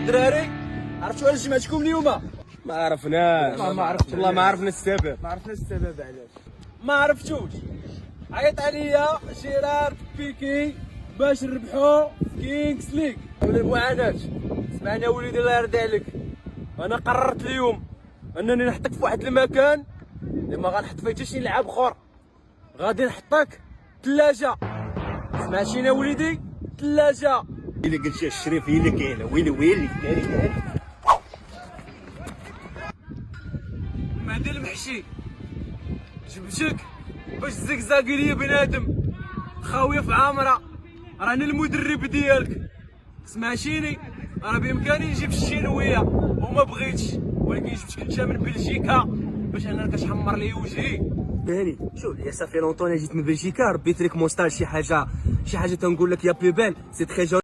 دراري عرفتوا علاش جمعتكم اليوم؟ ما عرفناش ما عرفتش. والله ما عرفنا السبب. ما عرفناش السبب علاش. ما عرفتوش. عيط عليا جيرارد بيكي باش نربحوا في كينغز ليغ. ولا المعاناة. سمعنا وليدي الله يرضي عليك، انا قررت اليوم انني نحطك في واحد المكان اللي ما غنحط فيه حتى شي لعاب اخر. غادي نحطك ثلاجه. سمعتينا وليدي؟ ثلاجه. الا قلت يا الشريف هي اللي كاينه. ويلي مهدي المحشي جبتك باش تزقزاقي ليا بنادم خاويه في عامره. راني المدرب ديالك، سمعتيني؟ انا بامكاني نجيب الشينويه وما بغيتش، ولكن جبتك انت من بلجيكا باش انا كتحمر لي وجهي. باني شوف يا صافي لونطون جيت من بلجيكا ربيت لك مونستال شي حاجه تنقول لك يا بلو بال سي تري